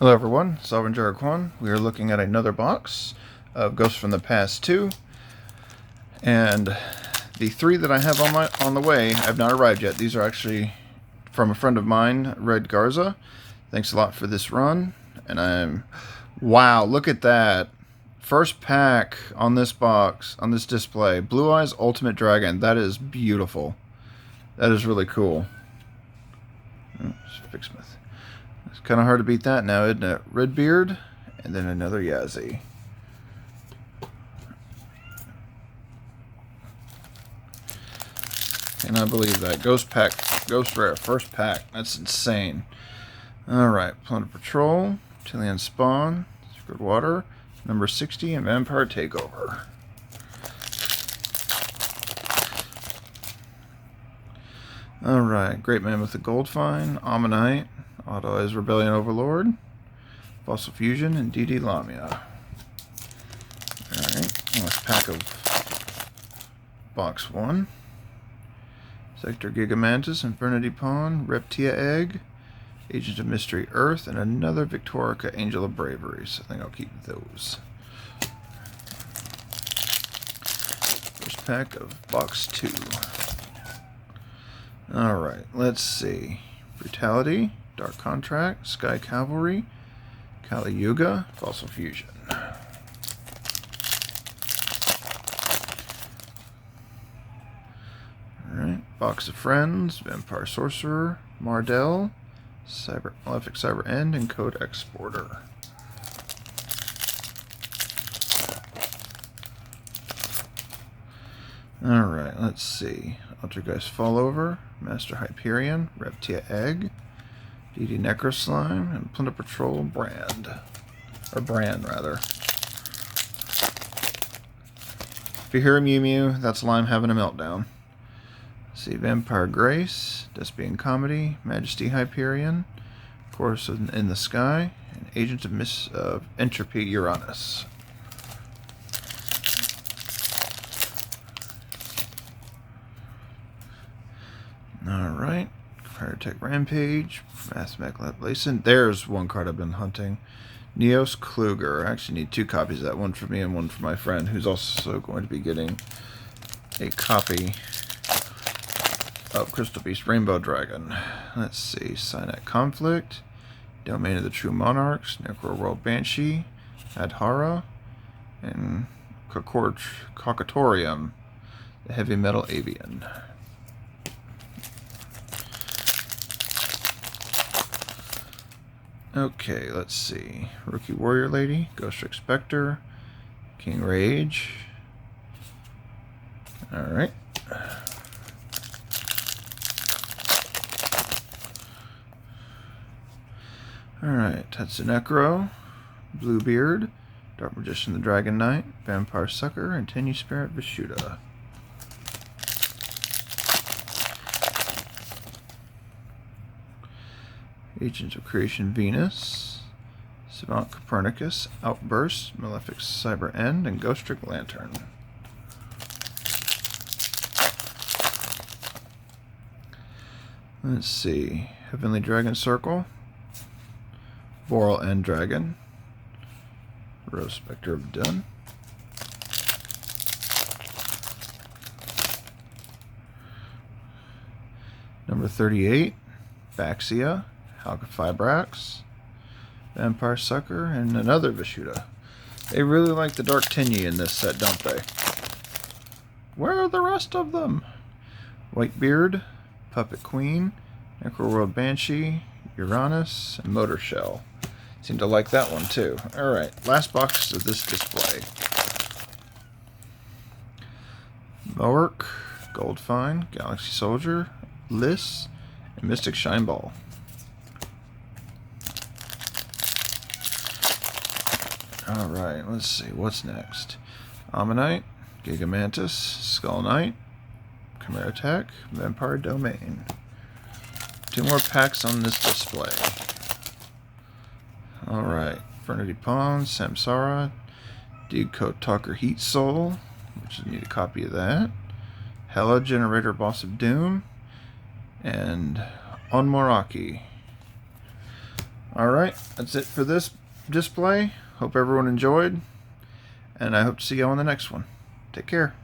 Hello everyone, Sovereign Jaraquan. We are looking at another box of Ghosts from the Past 2. And the three that I have on the way have not arrived yet. These are actually from a friend of mine, Red Garza. Thanks a lot for this run. And wow, look at that. First pack on this box, on this display. Blue Eyes Ultimate Dragon. That is beautiful. That is really cool. Fix my It's kind of hard to beat that now, isn't it? Redbeard, and then another Yazzie. Can I believe that? Ghost Rare, first pack. That's insane. Alright, Plunder Patrol, Chilean Spawn, Secret Water, number 60, and Vampire Takeover. Alright, Great Man with the Gold Fine, Ammonite, Auto Eyes Rebellion Overlord, Fossil Fusion, and DD Lamia. Alright, last pack of box 1. Sector Gigamantis, Infernity Pawn, Reptia Egg, Agent of Mystery Earth, and another Victorica Angel of Bravery. So I think I'll keep those. First pack of box 2. Alright, let's see. Brutality, Dark Contract, Sky Cavalry, Kali Yuga, Fossil Fusion. Alright, Box of Friends, Vampire Sorcerer, Mardell, Malefic Cyber End, and Code Exporter. Alright, let's see. Altergeist Fallover, Master Hyperion, Reptia Egg, DD Necroslime, and Plunder Patrol Brand. Or Bran, rather. If you hear a Mew Mew, that's Lime having a meltdown. Let's see, Vampire Grace, Despian Comedy, Majesty Hyperion, Chorus in the Sky, and Agent of Entropy Uranus. Alright, Fire Tech Rampage, Mathemac Laplacian. There's one card I've been hunting. Neos Kluger. I actually need 2 copies of that, one for me and one for my friend, who's also going to be getting a copy of Crystal Beast Rainbow Dragon. Let's see, Cynet Conflict, Domain of the True Monarchs, Necro World Banshee, Adhara, and Cocatorium, the Heavy Metal Avian. Okay, let's see. Rookie Warrior Lady, Ghost Trick Spectre, King Rage. Alright. Alright, Tatsunekro, Bluebeard, Dark Magician the Dragon Knight, Vampire Sucker, and Tenyu Spirit Vishuda. Agent of Creation Venus, Savant Copernicus, Outburst, Malefic Cyber End, and Ghost Trick Lantern. Let's see, Heavenly Dragon Circle, Boral End Dragon, Rose Spectre of Dun, number 38, Baxia, Halka-Fibrax, Vampire Sucker, and another Vishuda. They really like the Dark Tenyi in this set, don't they? Where are the rest of them? Whitebeard, Puppet Queen, Necroworld Banshee, Uranus, and Motor Shell. Seem to like that one too. Alright, last box of this display. Moark, Goldfine, Galaxy Soldier, Liss, and Mystic Shineball. Alright, let's see, what's next? Ammonite, Gigamantis, Skull Knight, Chimera Tech, Vampire Domain. 2 more packs on this display. Alright, Infernity Pawn, Samsara, Decode Talker Heat Soul, which I need a copy of that. Hela Generator Boss of Doom, and Onmoraki. Alright, that's it for this display. Hope everyone enjoyed, and I hope to see you on the next one. Take care.